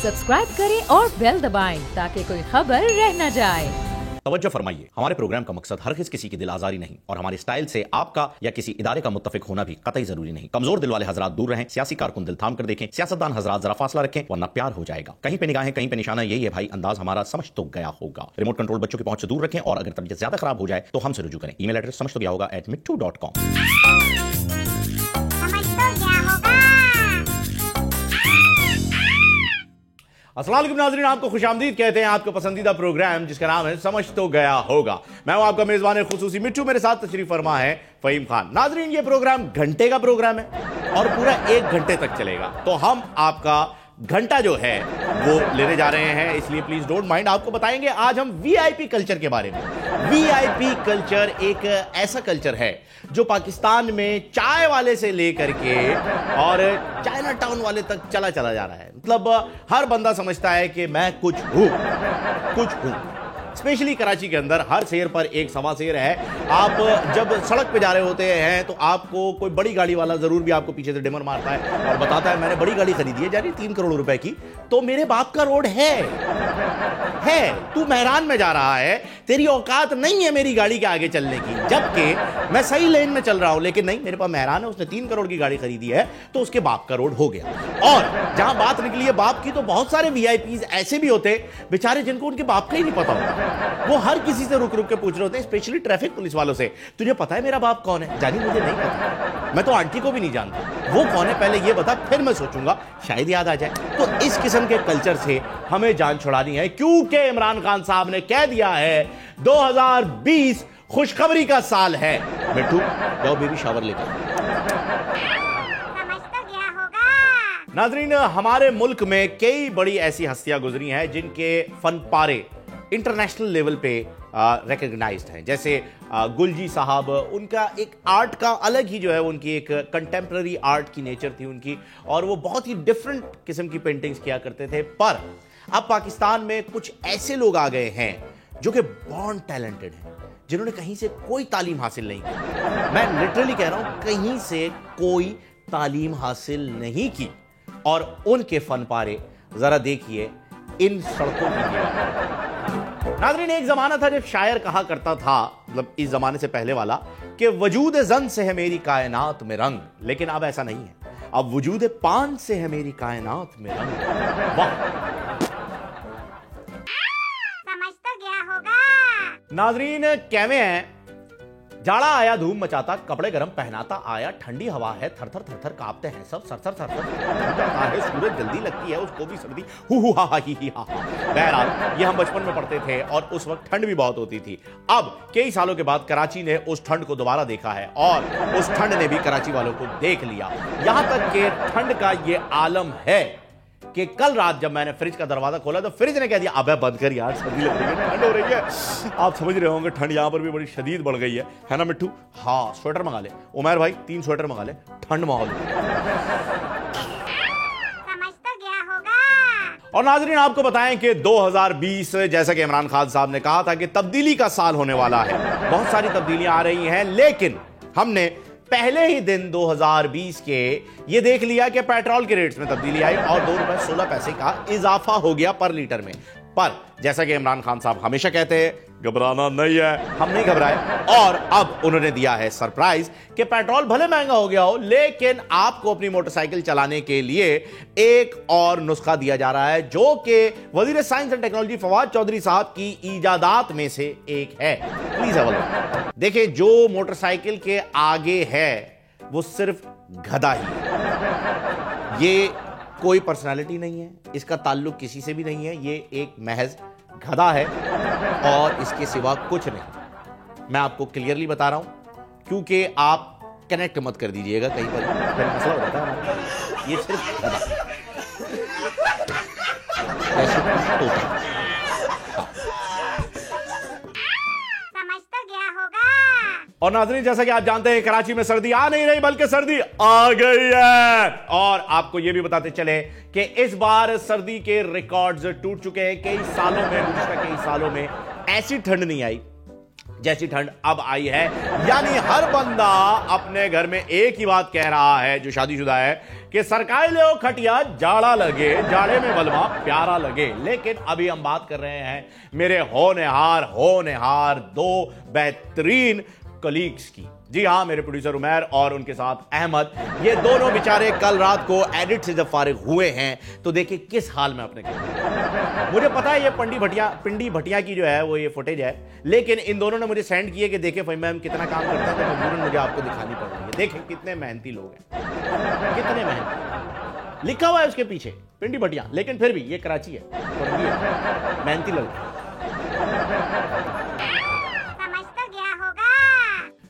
Subscribe करें और bell दबाएं ताकि कोई खबर रह न जाए। तवज्जो फरमाइए, हमारे प्रोग्राम का मकसद हरगिज़ किसी की दिल आजारी नहीं और हमारे स्टाइल से आपका या किसी इदारे का मुत्तफिक होना भी कतई जरूरी नहीं। कमजोर दिल वाले हजरात दूर रहें, सियासी कारकुन दिल थाम कर देखें, सियासतदान हजरात जरा फासला रखें वरना प्यार हो जाएगा। कहीं पे निगाहें कहीं पे निशाना, यही है भाई अंदाज हमारा, समझ तो गया होगा। रिमोट कंट्रोल बच्चों की पहुंच से दूर रखें और अगर तबीयत ज्यादा खराब हो जाए तो हमसे रुजू करें। ईमेल एड्रेस समझ तो गया होगा @mittu.com। अस्सलाम वालेकुम नाज़रीन, आपको खुशामदीद कहते हैं आपका पसंदीदा प्रोग्राम जिसका नाम है समझ तो गया होगा। मैं हूं आपका मेजबान खुसूसी मिट्टू, मेरे साथ तशरीफ फरमा है फ़हीम खान। नाज़रीन, ये प्रोग्राम घंटे का प्रोग्राम है और पूरा 1 घंटे तक चलेगा, तो हम आपका घंटा जो है वो लेने जा रहे हैं, इसलिए प्लीज डोंट माइंड। आपको बताएंगे आज हम वीआईपी कल्चर के बारे में। वीआईपी कल्चर एक ऐसा कल्चर है जो पाकिस्तान में चाय वाले से लेकर के और चाइना टाउन वाले तक चला जा रहा है। मतलब हर बंदा समझता है कि मैं कुछ हूं। स्पेशली कराची के अंदर हर शहर पर एक सवा शहर है। आप जब सड़क पे जा रहे होते हैं तो आपको कोई बड़ी गाड़ी वाला जरूर भी आपको पीछे से डिमर मारता है और बताता है मैंने बड़ी गाड़ी खरीदी है जानी 3 करोड़ रुपए की, तो मेरे बाप का रोड है, तू मेहरान में जा रहा है, तेरी औकात नहीं है मेरी गाड़ी के आगे चलने की, जबकि मैं सही लेन में चल रहा हूं। लेकिन नहीं, मेरे पास मेहरान है, उसने 3 करोड़ की गाड़ी खरीदी है तो उसके बाप का रोड हो गया। और जहां बात निकली है बाप की, तो बहुत सारे वीआईपीज ऐसे भी होते बेचारे जिनको उनके बाप का ही नहीं पता होता। वो हर किसी से रुक रुक के पूछ रहे होते हैं, स्पेशली ट्रैफिक पुलिस वालों से, तुझे पता है मेरा बाप कौन है? जानी मुझे नहीं पता, मैं तो आंटी को भी नहीं जानता, वो कौन है पहले ये बता, फिर मैं सोचूंगा शायद याद आ जाए। तो इस किस्म के कल्चर से हमें जान छुड़ानी है, क्योंकि इमरान खान साहब ने कह दिया है 2020 खुशखबरी का साल है। मिट्टू जाओ बेबी शावर लेकर। नाजरीन, हमारे मुल्क में कई बड़ी ऐसी हस्तियां गुजरी हैं जिनके फन पारे इंटरनेशनल लेवल पे रिकॉग्नाइज्ड हैं। जैसे गुलजी साहब, उनका एक आर्ट का अलग ही जो है, उनकी एक कंटेम्प्रेरी आर्ट की नेचर थी उनकी, और वो बहुत ही डिफरेंट किस्म की पेंटिंग्स किया करते थे। पर अब पाकिस्तान में कुछ ऐसे लोग आ गए हैं जो कि बॉर्न टैलेंटेड हैं, जिन्होंने कहीं से कोई तालीम हासिल नहीं की। मैं लिटरली कह रहा हूं, कहीं से कोई तालीम हासिल नहीं की, और उनके फन पारे जरा देखिए इन सड़कों की दीवार। नाज़रीन, एक जमाना था जब शायर कहा करता था, मतलब इस जमाने से पहले वाला, कि वजूद जन से है मेरी कायनात में रंग, लेकिन अब ऐसा नहीं है, अब वजूद पान से है मेरी कायनात में रंग। वाह, समझ तो गया होगा। नाज़रीन, कहवे हैं, जाड़ा आया धूम मचाता, कपड़े गर्म पहनाता आया, ठंडी हवा है थर थर कांपते हैं सब, सर जाता है सूरज, जल्दी लगती है उसको भी सर्दी, हु हा हा ही हा। बहरहाल ये हम बचपन में पढ़ते थे और उस वक्त ठंड भी बहुत होती थी। अब कई सालों के बाद कराची ने उस ठंड को दोबारा देखा है और उस ठंड ने भी कराची वालों को देख लिया। यहां तक कि ठंड का ये आलम है कि कल रात जब मैंने फ्रिज का दरवाजा खोला तो फ्रिज ने कह दिया, अबे बंद कर यार, सर्दी लग रही है, ठंड हो रही है। आप समझ रहे होंगे ठंड यहां पर भी बड़ी शदीद बढ़ गई है ना मिट्टू? हाँ, स्वेटर मंगा ले उमर भाई, 3 स्वेटर मंगा ले, ठंड माहौल। समझ तो गया होगा। और नाजरीन, आपको बताएं कि 2020 जैसा कि इमरान खान साहब ने कहा था कि तब्दीली का साल होने वाला है, बहुत सारी तब्दीलियां आ रही हैं, लेकिन हमने पहले ही दिन 2020 के ये देख लिया कि पेट्रोल के रेट्स में तब्दीली आई और 2 रुपए 16 पैसे का इजाफा हो गया पर लीटर में। पर जैसा कि इमरान खान साहब हमेशा कहते हैं, घबराना नहीं है, हम नहीं घबराए, और अब उन्होंने दिया है सरप्राइज कि पेट्रोल भले महंगा हो गया हो, लेकिन आपको अपनी मोटरसाइकिल चलाने के लिए एक और नुस्खा दिया जा रहा है, जो कि वजीर science and technology Fawad Chaudhry साहब की इजादात में से एक है। प्लीज देखिए, जो मोटरसाइकिल के आगे है वो सिर्फ गधा ही है, ये कोई पर्सनालिटी नहीं है, इसका ताल्लुक किसी से भी नहीं है, ये एक महज गधा है और इसके सिवा कुछ नहीं। मैं आपको क्लियरली बता रहा हूं, क्योंकि आप कनेक्ट मत कर दीजिएगा कहीं पर, फिर मसला हो जाता है। ये सिर्फ गधा तोता। और नाज़रीन, जैसा कि आप जानते हैं, कराची में सर्दी आ नहीं रही बल्कि सर्दी आ गई है। और आपको यह भी बताते चले कि इस बार सर्दी के रिकॉर्ड्स टूट चुके हैं। कई सालों में, गुज़िश्ता कई सालों में ऐसी ठंड नहीं आई जैसी ठंड अब आई है। यानी हर बंदा अपने घर में एक ही बात कह रहा है जो शादीशुदा है कि सरकाई ले खटिया, जाड़ा लगे, जाड़े में बलवा प्यारा लगे। लेकिन अभी हम बात कर रहे हैं मेरे होनहार दो बेहतरीन कलीग्स की। जी हां, मेरे प्रोड्यूसर उमैर और उनके साथ अहमद, ये दोनों बेचारे कल रात को एडिट से जब फारिग हुए हैं तो देखिए किस हाल में अपने घर। मुझे पता है ये पिंडी भटिया की जो है वो ये फुटेज है, लेकिन इन दोनों ने मुझे सेंड किए कि देखें फहीम मैम कितना काम करते हैं, तो मजबूरन मुझे आपको दिखानी पड़ रही है। देखें कितने मेहनती लोग हैं, कितने मेहनती। लिखा हुआ है उसके पीछे पिंडी भटिया, लेकिन फिर भी ये कराची है, मेहनती लोग।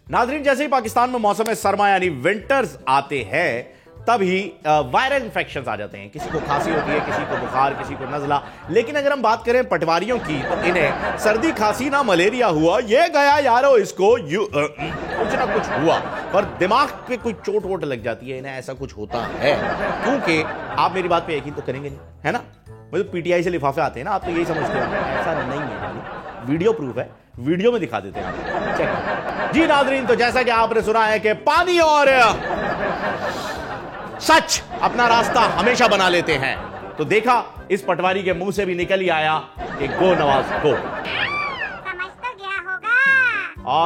नाजरीन, जैसे ही पाकिस्तान में मौसम सरमा यानी विंटर्स आते हैं तभी वायरल इंफेक्शंस आ जाते हैं। किसी को खांसी होती है, किसी को बुखार, किसी को नजला। लेकिन अगर हम बात करें पटवारियों की तो इन्हें सर्दी खांसी ना मलेरिया हुआ, ये गया यारो इसको कुछ ना कुछ हुआ, पर दिमाग पे कोई चोट वोट लग जाती है, इन्हें ऐसा कुछ होता है। क्योंकि आप मेरी बात पे यकीन तो करेंगे नहीं, है ना? मतलब पीटीआई से लिफाफे आते हैं ना, आप तो यही समझते हो। ऐसा नहीं है, यानी वीडियो प्रूफ है, वीडियो में दिखा देते हैं आप, चेक। जी नाजरीन, तो जैसा कि आपने सुना है कि पानी और सच अपना रास्ता हमेशा बना लेते हैं, तो देखा इस पटवारी के मुंह से भी निकल ही आया कि गो नवाज गो।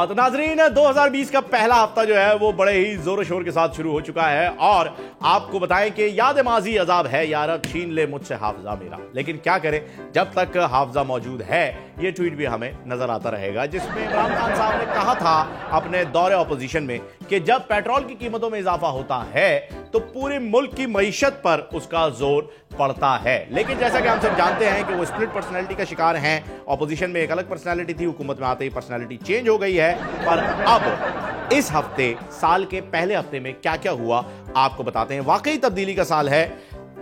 तो नाजरीन, 2020 का पहला हफ्ता जो है वो बड़े ही जोर शोर के साथ शुरू हो चुका है। और आपको बताएं कि याद माजी अजाब है यार, छीन ले मुझसे हाफजा मेरा। लेकिन क्या करें, जब तक हाफजा मौजूद है ये ट्वीट भी हमें नजर आता रहेगा, जिसमें इमरान खान साहब ने कहा था अपने दौरे ऑपोजिशन में कि जब पेट्रोल की कीमतों में इजाफा होता है तो पूरे मुल्क की मईशत पर उसका जोर पड़ता है। लेकिन जैसा कि हम सब जानते हैं कि वो स्प्लिट पर्सनैलिटी का शिकार हैं। ऑपोजिशन में एक अलग पर्सनैलिटी थी, हुकूमत में आते ही पर्सनैलिटी चेंज हो गई है। पर अब इस हफ्ते, साल के पहले हफ्ते में क्या क्या हुआ आपको बताते हैं। वाकई तब्दीली का साल है।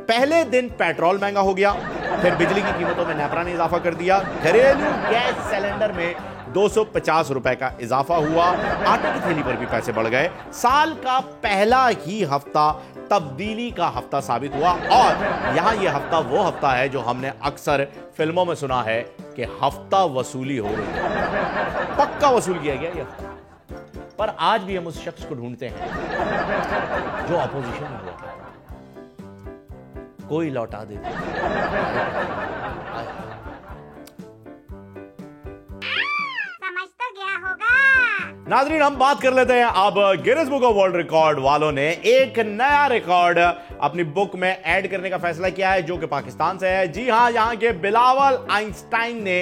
पहले दिन पेट्रोल महंगा हो गया, फिर बिजली की कीमतों में नेपरा ने इजाफा कर दिया, घरेलू गैस सिलेंडर में 250 रुपए का इजाफा हुआ, आटे की थैली पर भी पैसे बढ़ गए। साल का पहला ही हफ्ता तब्दीली का हफ्ता साबित हुआ। और यहां यह हफ्ता वो हफ्ता है जो हमने अक्सर फिल्मों में सुना है कि हफ्ता वसूली हो रही है, पक्का वसूल किया गया यह। पर आज भी हम उस शख्स को ढूंढते हैं जो अपोजिशन में हुआ, कोई लौटा दे। नाजरीन, हम बात कर लेते हैं अब Guinness book of world record वालों ने एक नया रिकॉर्ड अपनी बुक में ऐड करने का फैसला किया है, जो कि पाकिस्तान से है। जी हां, यहां के बिलावल आइंस्टाइन ने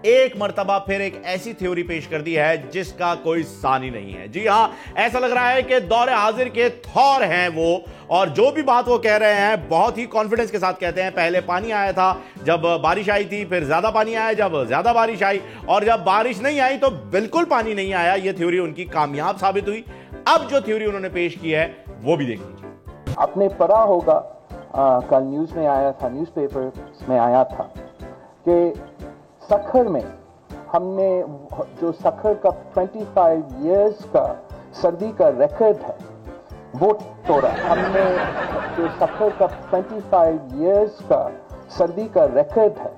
एक मर्तबा फिर एक ऐसी थ्योरी पेश कर दी है जिसका कोई सानी नहीं है। जी हां, ऐसा लग रहा है कि दौरे हाजिर के थौर हैं वो, और जो भी बात वो कह रहे हैं बहुत ही कॉन्फिडेंस के साथ कहते हैं। पहले पानी आया था जब बारिश आई थी, फिर ज्यादा पानी आया जब ज्यादा बारिश आई, और जब बारिश नहीं आई तो बिल्कुल पानी नहीं आया। यह थ्योरी उनकी कामयाब साबित हुई। अब जो थ्योरी उन्होंने पेश की है वो भी देख लीजिए। आपने पढ़ा होगा, कल न्यूज में आया था, न्यूज़पेपर में आया था कि सखर में हमने जो सखर का 25 इयर्स का सर्दी का रिकॉर्ड है वो तोड़ा। हमने जो सखर का 25 इयर्स का सर्दी का रिकॉर्ड है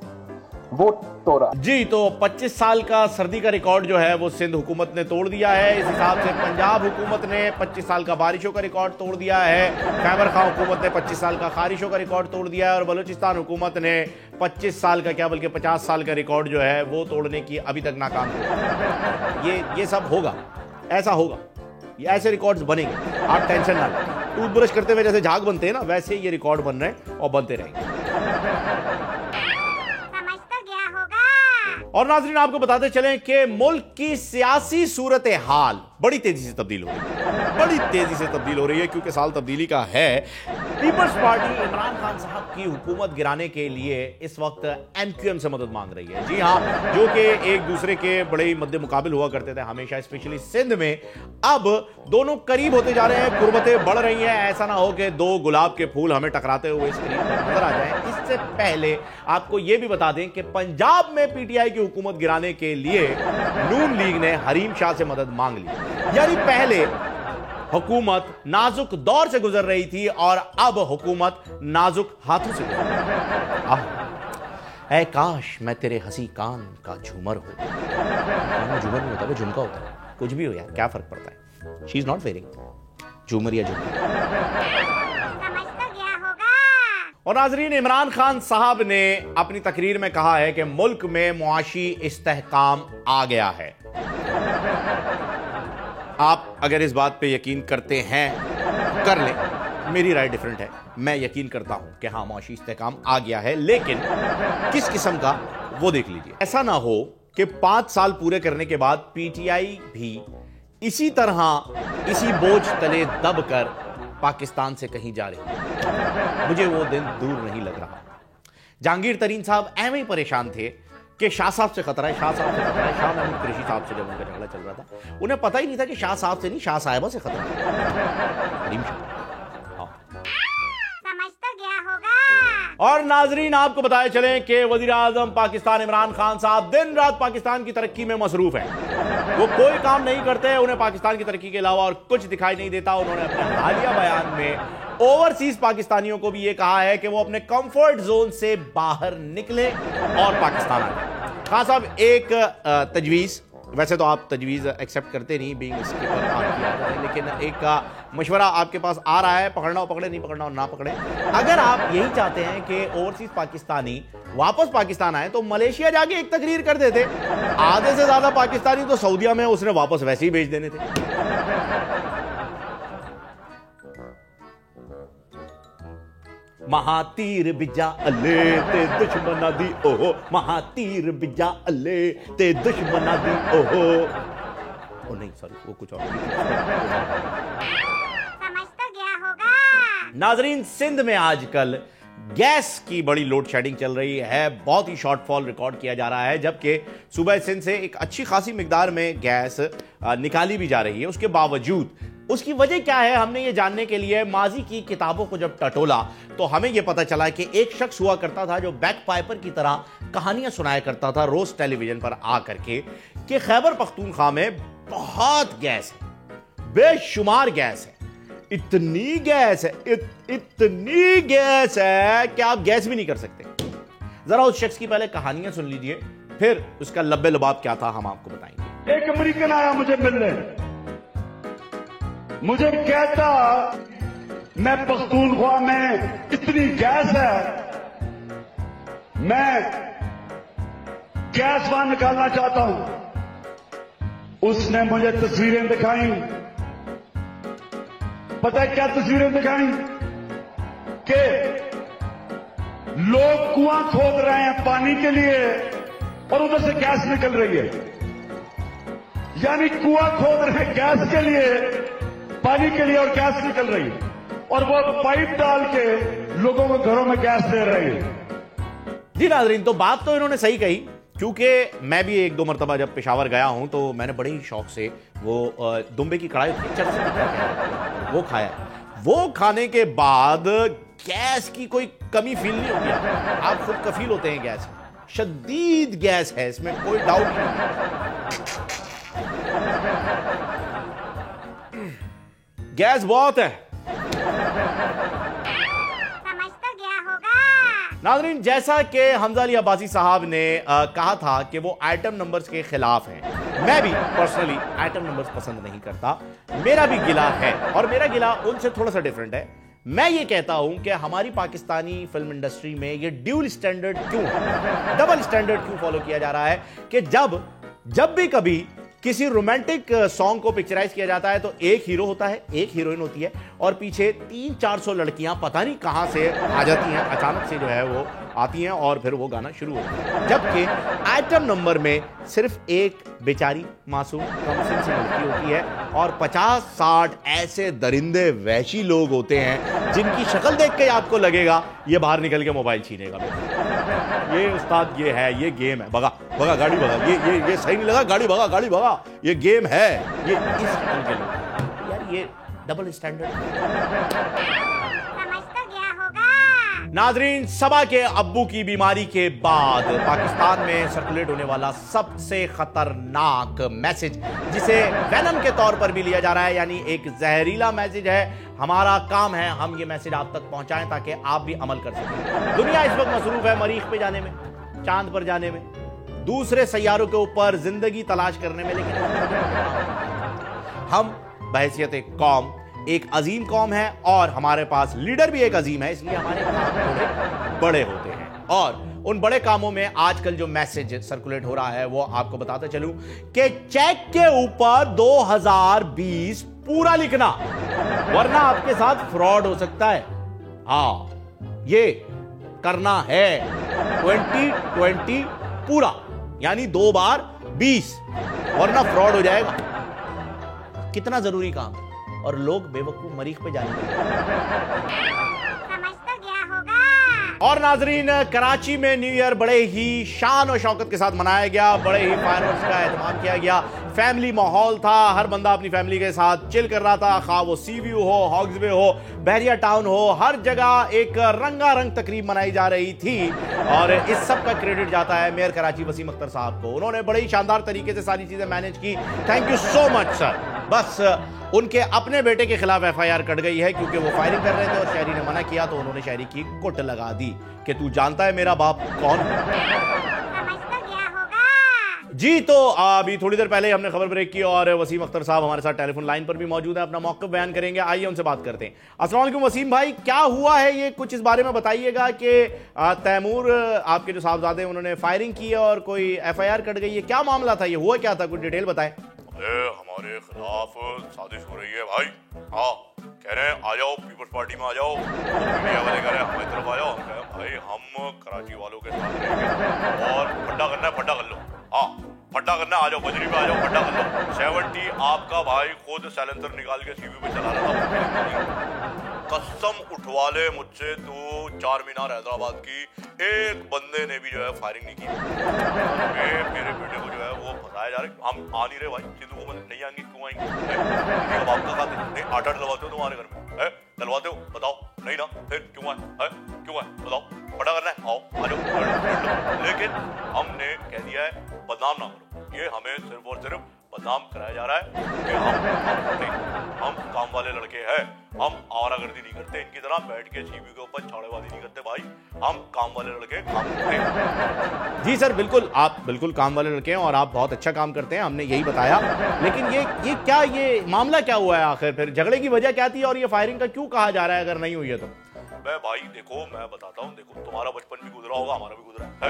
वो तोड़ा। जी, तो 25 साल का सर्दी का रिकॉर्ड जो है वो सिंध हुकूमत ने तोड़ दिया है। इस हिसाब से पंजाब हुकूमत ने 25 साल का बारिशों का रिकॉर्ड तोड़ दिया है। खैबर खां हुकूमत ने 25 साल का खारिशों का रिकॉर्ड तोड़ दिया है। और बलूचिस्तान हुकूमत ने 25 साल का क्या बल्कि 50 साल का रिकॉर्ड जो है वो तोड़ने की अभी तक नाकाम हुई। ये सब होगा, ऐसा होगा, ये ऐसे रिकॉर्ड्स बनेंगे, आप टेंशन ना लें। टूथब्रश करते हुए जैसे झाग बनते हैं ना, वैसे ये रिकॉर्ड बन रहे हैं और बनते रहेंगे। और नाज़रीन, आपको बताते चलें कि मुल्क की सियासी सूरत हाल बड़ी तेजी से तब्दील हो रही है, बड़ी तेजी से तब्दील हो रही है, क्योंकि साल तब्दीली का है। पीपल्स पार्टी इमरान खान साहब की हुकूमत गिराने के लिए इस वक्त एमक्यूएम से मदद मांग रही है। जी हां, जो कि एक दूसरे के बड़े ही मद्दे मुकाबिल हुआ करते थे हमेशा, स्पेशली सिंध में। अब दोनों करीब होते जा रहे हैं, कुर्बतें बढ़ रही हैं। ऐसा ना हो कि दो गुलाब के फूल हमें टकराते हुए स्क्रीन पर नजर आ जाएं। इससे पहले आपको यह भी बता दें कि पंजाब में पीटीआई की हुकूमत गिराने के लिए नून लीग ने हरीम शाह से मदद मांग ली। यानी पहले हुकूमत नाजुक दौर से गुजर रही थी और अब हुकूमत नाजुक हाथों से गुजर रही है। ऐ काश मैं तेरे हंसी कान का झूमर हो। झूमर नहीं होता, वो झुमका होता है। कुछ भी हो यार, क्या फर्क पड़ता है। शी इज नॉट वेयरिंग झूमर या झुमका। समझ तो गया होगा। और नाजरीन, इमरान खान साहब ने अपनी तकरीर में कहा है कि मुल्क में मुआशी इस्तेहकाम आ गया है। आप अगर इस बात पे यकीन करते हैं कर लें, मेरी राय डिफरेंट है। मैं यकीन करता हूं कि हाँ, मुआशी इस्तेहकाम आ गया है, लेकिन किस किस्म का वो देख लीजिए। ऐसा ना हो कि 5 साल पूरे करने के बाद पीटीआई भी इसी तरह इसी बोझ तले दबकर पाकिस्तान से कहीं जा रही है। मुझे वो दिन दूर नहीं लग रहा। जहांगीर तरीन साहब ऐਵੇਂ ही परेशान थे कि शाह साहब से खतरा है, शाह साहब से खतरा है। शाह महमूद कुरैशी साहब से जब उनका झगड़ा चल रहा था, उन्हें पता ही नहीं था कि शाह साहब से नहीं, शाह साहिबा से खतरा है। समझ तो गया होगा। और नाजरीन, आपको बताए चलें कि वजीर आजम पाकिस्तान इमरान खान साहब दिन रात पाकिस्तान की तरक्की में मसरूफ हैं। वो कोई काम नहीं करते, उन्हें पाकिस्तान की तरक्की के अलावा और कुछ दिखाई नहीं देता। उन्होंने अपने हालिया बयान में ओवरसीज पाकिस्तानियों को भी ये कहा है कि वो अपने कंफर्ट जोन से बाहर निकले और पाकिस्तान आ जाए। खान साहब, एक तजवीज़, वैसे तो आप तजवीज़ एक्सेप्ट करते नहीं, बीइंग स्कीपर आपकी आदत है, लेकिन एक मशवरा आपके पास आ रहा है, पकड़ना हो पकड़े, नहीं पकड़ना हो ना पकड़े। अगर आप यही चाहते हैं कि ओवरसीज पाकिस्तानी वापस पाकिस्तान आए, तो मलेशिया जाके एक तकरीर कर देते। आधे से ज्यादा पाकिस्तानी तो सऊदीया में उसने वापस वैसे ही भेज देने थे। महातीर बिजा अले ते दुश्मना दी ओहो, महातीर बिजा अले ते दुश्मना दी ओहो। ओ नहीं, सॉरी, वो कुछ और। समझ तो गया होगा। नाजरीन, सिंध में आजकल गैस की बड़ी लोड शेडिंग चल रही है। बहुत ही शॉर्टफॉल रिकॉर्ड किया जा रहा है, जबकि सुबह सिंध से एक अच्छी खासी मिकदार में गैस निकाली भी जा रही है। उसके बावजूद उसकी वजह क्या है, हमने ये जानने के लिए माजी की किताबों को जब टटोला तो हमें यह पता चला कि एक शख्स हुआ करता था जो बैक पाइपर की तरह कहानियां सुनाया करता था रोज टेलीविजन पर आकर के कि खैबर पख्तूनख्वा में बहुत गैस है, बेशुमार गैस है, इतनी गैस है, इतनी गैस है कि आप गैस भी नहीं कर सकते। जरा उस शख्स की पहले कहानियां सुन लीजिए, फिर उसका लब्बे लबाब क्या था हम आपको बताएंगे। एक अमेरिकन आया मुझे मिलने, मुझे कहता मैं पख्तूनख्वा में इतनी गैस है, मैं गैस वहां निकालना चाहता हूं। उसने मुझे तस्वीरें दिखाई। पता है क्या तस्वीरें दिखाई? कि लोग कुआं खोद रहे हैं पानी के लिए और उधर से गैस निकल रही है। यानी कुआं खोद रहे हैं गैस के लिए, पानी के लिए, और गैस निकल रही है, और वो पाइप डाल के लोगों को घरों में गैस दे रही है। जी नाज़रीन, तो बात तो इन्होंने सही कही, क्योंकि मैं भी 1-2 मरतबा जब पेशावर गया हूं तो मैंने बड़े ही शौक से वो दुम्बे की कढ़ाई वो खाया। वो खाने के बाद गैस की कोई कमी फील नहीं होती। आप खुद कफील होते हैं गैस, शदीद गैस है, इसमें कोई डाउट नहीं। गैस बहुत है। समझ तो गया होगा। नाज़रीन, जैसा कि हमजा अली अब्बासी साहब ने कहा था कि वो आइटम नंबर्स के खिलाफ हैं, मैं भी पर्सनली आइटम नंबर्स पसंद नहीं करता। मेरा भी गिला है, और मेरा गिला उनसे थोड़ा सा डिफरेंट है। मैं ये कहता हूं कि हमारी पाकिस्तानी फिल्म इंडस्ट्री में ये ड्यूल स्टैंडर्ड क्यों है, डबल स्टैंडर्ड क्यों फॉलो किया जा रहा है कि जब भी कभी किसी रोमांटिक सॉन्ग को पिक्चराइज किया जाता है तो एक हीरो होता है, एक हीरोइन होती है, और पीछे 300-400 लड़कियां पता नहीं कहां से आ जाती हैं, अचानक से जो है वो आती हैं और फिर वो गाना शुरू होता है। जबकि आइटम नंबर में सिर्फ एक बेचारी मासूम कमसिन सी लड़की होती है और 50-60 ऐसे दरिंदे वहशी लोग होते हैं जिनकी शक्ल देख के आपको लगेगा ये बाहर निकल के मोबाइल छीनेगा। ये उस्ताद ये है, ये गेम है, भगा भगा गाड़ी भगा, ये सही नहीं लगा, गाड़ी भगा गाड़ी भगा, ये गेम है। ये इस शक्ल के लोग यार, ये डबल स्टैंडर्ड। समझ तो गया होगा। नाजरीन, सबा के अब्बू की बीमारी के बाद पाकिस्तान में सर्कुलेट होने वाला सबसे खतरनाक मैसेज, जिसे वेनम के तौर पर भी लिया जा रहा है, यानी एक जहरीला मैसेज है। हमारा काम है हम ये मैसेज आप तक पहुंचाएं ताकि आप भी अमल कर सकें। दुनिया इस वक्त मसरूफ है मरीख पे जाने में, चांद पर जाने में, दूसरे सैयारों के ऊपर जिंदगी तलाश करने में, लेकिन हम बहैसियत एक कौम, एक अजीम कौम है और हमारे पास लीडर भी एक अजीम है, इसलिए हमारे काम थोड़े बड़े होते हैं। और उन बड़े कामों में आजकल जो मैसेज सर्कुलेट हो रहा है वो आपको बताता चलूं कि चेक के ऊपर 2020 पूरा लिखना, वरना आपके साथ फ्रॉड हो सकता है। हाँ, ये करना है 2020 पूरा, यानी 2 बार 20, वरना फ्रॉड हो जाएगा। कितना जरूरी काम, और लोग बेवकूफ मरीख पे जाने लगे। समझ तो गया होगा। और नाजरीन, कराची में न्यू ईयर बड़े ही शान और शौकत के साथ मनाया गया, बड़े ही फायरवर्क्स का एहतमाम किया गया, फैमिली माहौल था, हर बंदा अपनी फैमिली के साथ चिल कर रहा था, खा वो सी व्यू हो, हॉग्सवे हो, बहरिया टाउन हो, हर जगह एक रंगारंग तकरीब मनाई जा रही थी। और इस सब का क्रेडिट जाता है मेयर कराची वसीम अख्तर साहब को। उन्होंने बड़े ही शानदार तरीके से सारी चीजें मैनेज की। Thank you so much sir. बस उनके अपने बेटे के खिलाफ एफआईआर कट गई है क्योंकि वो फायरिंग कर रहे थे और शहरी ने मना किया, तो उन्होंने शहरी की कुट लगा दी कि तू जानता है मेरा बाप कौन है। समझ तो गया होगा। जी, तो अभी थोड़ी देर पहले हमने खबर ब्रेक की और वसीम अख्तर साहब हमारे साथ टेलीफोन लाइन पर भी मौजूद है, अपना मौक़िफ़ बयान करेंगे। आइए उनसे बात करते हैं। अस्सलाम वालेकुम वसीम भाई, क्या हुआ है ये कुछ इस बारे में बताइएगा कि तैमूर आपके जो साहबजादे उन्होंने फायरिंग की और कोई एफआईआर कट गई है, क्या मामला था, ये हुआ क्या था, कुछ डिटेल बताएं। हमारे खिलाफ साजिश हो रही है भाई। हाँ, कह रहे हैं आ जाओ पीपल्स पार्टी में आ जाओ, मीडिया वाले कह रहे हैं हमारी तरफ आ जाओ। हम कह रहे हैं भाई हम कराची वालों के साथ रहेंगे और फड्डा करना है फड्डा कर लो। हाँ, फड्डा करना है, आ जाओ बजरी पे आ जाओ, फड्डा कर लो। 70 आपका भाई खुद साइलेंसर निकाल के सीवी पे चला रहा था। कसम उठवा ले मुझसे, तो 4 मीनार हैदराबाद की एक बंदे ने भी जो है फायरिंग नहीं की। मेरे बेटे को जो है वो फंसाया जा रहा है। हम आ नहीं रहे भाई, सिद्धू को नहीं आएंगे, क्यों आएंगे? बाप का खाते नहीं, आटा डलवाते हो तुम्हारे घर में है, डलवाते हो, बताओ नहीं ना, फिर क्यों है, क्यों है बताओ, बड़ा करना है, आओ आ जाओ। लेकिन हमने कह दिया है बदनाम ना करो, ये हमें सिर्फ और सिर्फ बदनाम कराया जा रहा है कि हम काम वाले लड़के हैं, हम आवारागर्दी नहीं करते, इनकी तरह बैठ के सीवी के ऊपर छाड़ेबाजी नहीं करते भाई, हम काम वाले लड़के काम करते हैं। जी सर, बिल्कुल, आप बिल्कुल काम वाले लड़के हैं और आप बहुत अच्छा काम करते हैं, हमने यही बताया। लेकिन ये क्या, ये मामला क्या हुआ है आखिर, फिर झगड़े की वजह क्या थी और ये फायरिंग का क्यों कहा जा रहा है अगर नहीं हुई है तो? मैं भाई देखो, मैं बताता हूँ, देखो तुम्हारा बचपन भी गुजरा होगा, हमारा भी गुजरा है।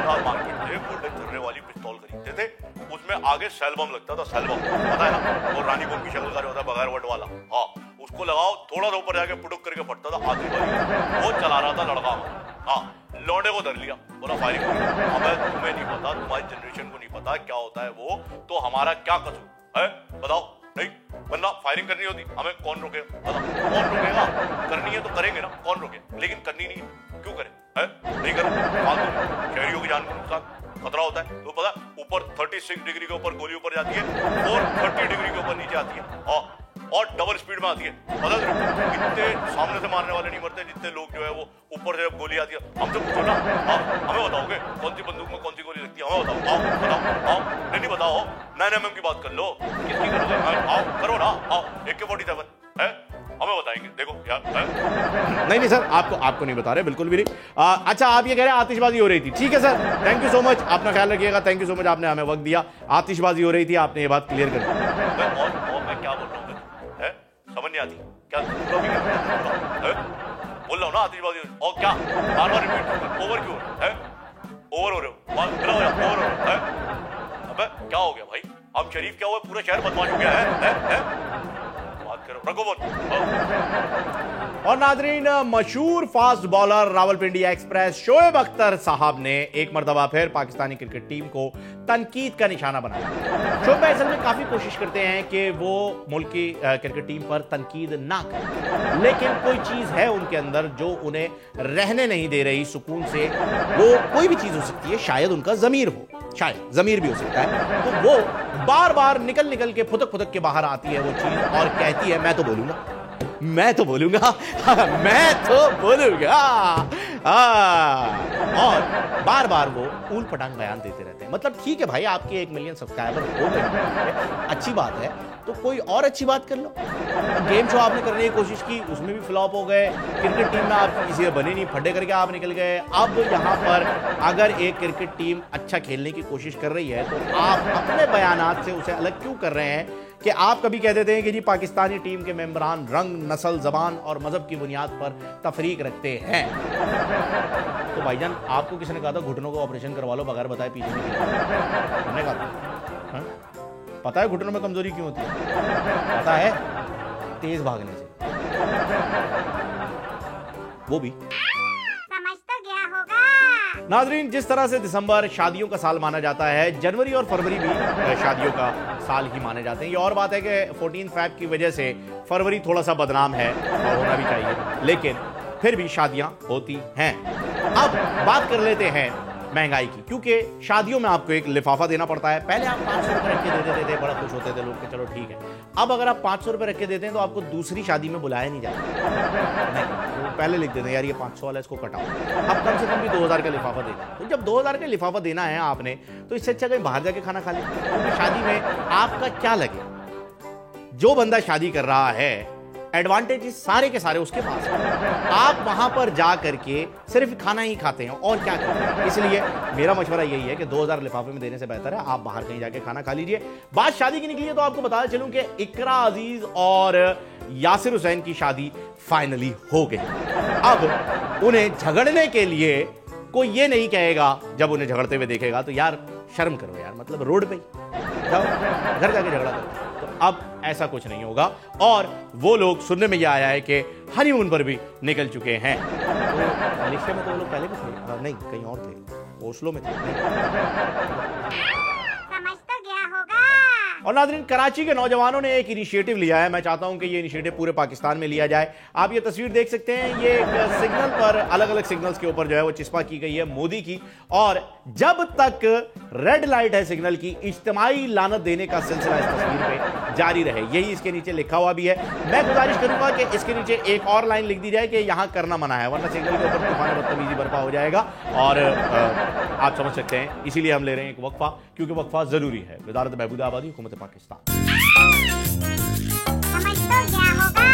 हम मार्केट से बुलेट चलने वाली पिस्तौल खरीदते थे, उसमें आगे सेल बम लगता था, सेल बम पता है ना, और रानी बम की शक्ल का जो होता है बगैर वट वाला, हाँ उसको लगाओ, थोड़ा सा ऊपर जाके पुटुक करके फटता था, आधी बारी वो चला रहा था लड़का। हाँ, लौंडे को धर लिया, बोला फायरिंग करो। हमें तुम्हें नहीं पता, तुम्हारी जनरेशन को नहीं पता क्या होता है वो, तो हमारा क्या कसूर है बताओ? नहीं, वरना फायरिंग करनी होती, हमें कौन रोकेगा? बताओ कौन रोकेगा? करनी है तो करेंगे ना, कौन रोके? लेकिन करनी नहीं, क्यों करें? है नहीं करें, शहरियों की जान को नुकसान खतरा होता है। तो पता, ऊपर 36 डिग्री के ऊपर गोली ऊपर जाती है और 30 डिग्री के ऊपर नीचे आती है, और डबल स्पीड में आती है। पता कितने सामने से मारने वाले नहीं मरते, जितने लोग जो है वो ऊपर से गोली आती है। हमसे पूछो ना, हमें बताओगे कौन सी बंदूक में कौन सी गोली लगती है, हमें बताओ, बताओ, नहीं बताओ, 9mm की बात कर लो, किसकी करोगे? आओ करो ना, आओ AK-47 है, हमें बताएंगे, देखो यार है? नहीं सर, आपको नहीं बता रहे, बिल्कुल भी नहीं। अच्छा, आप ये कह रहे हैं आतिशबाजी हो रही थी, ठीक है sir, thank you so much, अपना ख्याल रखिएगा, थैंक यू सो मच, आपने हमें वक्त दिया। आतिशबाजी हो रही थी, आपने ये बात क्लियर कर दी। और मैं क्या बोल रहा हूँ, समझ नहीं आती क्या बोल रहा हूँ ना, आतिशबाजी और क्या बार रिपीट, ओवर क्यों है, ओवर हो रहे हो, ओवर है। अबे क्या हो गया भाई, हम शरीफ क्या हुआ, पूरा शहर बदमाश हो गया है? बात करो, रखो बोल। और नाजरीन, मशहूर fast bowler Rawalpindi express Shoaib Akhtar साहब ने एक मरतबा फिर पाकिस्तानी क्रिकेट टीम को तनकीद का निशाना बनाया। शोएब भाई असल में काफी कोशिश करते हैं कि वो मुल्क की क्रिकेट टीम पर तनकीद ना करें, लेकिन कोई चीज है उनके अंदर जो उन्हें रहने नहीं दे रही सुकून से। वो कोई भी चीज हो सकती है, शायद उनका जमीर हो, शायद जमीर भी हो सकता है, तो वो बार बार निकल के फुदक के बाहर आती है वो चीज और कहती है मैं तो बोलूंगा, मैं तो बोलूंगा। और बार बार वो ऊल पटांग बयान देते रहते हैं। मतलब ठीक है भाई, आपके 1 मिलियन सब्सक्राइबर हो गए, अच्छी बात है, तो कोई और अच्छी बात कर लो। गेम शो आपने करने की कोशिश की, उसमें भी फ्लॉप हो गए। क्रिकेट टीम में आप किसी से बने नहीं, फड्डे करके आप निकल गए। अब यहाँ पर अगर एक क्रिकेट टीम अच्छा खेलने की कोशिश कर रही है तो आप अपने बयानात से उसे अलग क्यों कर रहे हैं कि आप कभी कह देते हैं कि जी पाकिस्तानी टीम के मेंबरान रंग, नस्ल, जबान और मजहब की बुनियाद पर तफरीक रखते हैं। तो भाईजान, आपको किसने कहा था घुटनों का ऑपरेशन करवा लो बगैर बताए पीछे हमने कहा था? पता है घुटनों में कमजोरी क्यों होती है? पता है? तेज भागने से। वो भी समझ तो गया होगा। नाजरीन, जिस तरह से दिसंबर शादियों का साल माना जाता है, जनवरी और फरवरी भी शादियों का साल ही माने जाते हैं। ये और बात है कि 14 फ़रवरी की वजह से फरवरी थोड़ा सा बदनाम है और होना भी चाहिए, लेकिन फिर भी शादियां होती हैं। अब बात कर लेते हैं महंगाई की, क्योंकि शादियों में आपको एक लिफाफा देना पड़ता है। पहले आप 500 रुपए रख के दे देते थे, बड़ा खुश होते थे लोग कि चलो ठीक है। अब अगर आप 500 रुपए रख के देते हैं तो आपको दूसरी शादी में बुलाया नहीं जाता। नहीं, वो पहले लिख देते हैं यार ये 500 वाला, इसको कटाओ। अब कम से कम भी 2000 का लिफाफा देना। तो जब 2000 का लिफाफा देना है आपने, तो इससे अच्छा कहीं बाहर जाके खाना खा लें। क्योंकि शादी में आपका क्या लगे, जो बंदा शादी कर रहा है एडवांटेज सारे के सारे उसके पास है। आप वहां पर जा करके सिर्फ खाना ही खाते हैं और क्या करते हैं। इसलिए मेरा मशवरा यही है कि 2000 लिफाफे में देने से बेहतर है आप बाहर कहीं जाके खाना खा लीजिए। बात शादी की निकली है तो आपको बताया चलूं कि इकरा अजीज और यासिर हुसैन की शादी फाइनली हो गई। अब उन्हें झगड़ने के लिए कोई ये नहीं कहेगा जब उन्हें झगड़ते हुए देखेगा तो यार शर्म करो यार, मतलब रोड पे जाओ, घर जाके झगड़ा करो। तो अब ऐसा कुछ नहीं होगा और वो लोग, सुनने में यह आया है कि हनीमून पर भी निकल चुके हैं। तो मलेशिया में तो वो लोग पहले भी थे, नहीं कहीं और थे, ओस्लो में थे। समझ तो गया होगा। और नाज़रीन, कराची के नौजवानों ने एक इनिशिएटिव लिया है। मैं चाहता हूं कि ये इनिशिएटिव पूरे पाकिस्तान में लिया जाए। आप ये तस्वीर देख सकते हैं, ये एक सिग्नल पर, अलग अलग सिग्नल्स के ऊपर जो है वो चिस्पा की गई है मोदी की। और जब तक रेड लाइट है सिग्नल की, इज्तिमाई लानत देने का सिलसिला इस तस्वीर पे जारी रहे, यही इसके नीचे लिखा हुआ भी है। मैं गुजारिश करूंगा कि इसके नीचे एक और लाइन लिख दी जाए कि यहां करना मना है, वरना सिग्नल के ऊपर तूफान बदतमीजी बर्पा हो जाएगा। और आप समझ सकते हैं, इसीलिए हम ले रहे हैं एक वक्फा, क्योंकि वक्फा जरूरी है। वज़ारत बहबूद आबादी, हुकूमत पाकिस्तान। समझ तो गया होगा।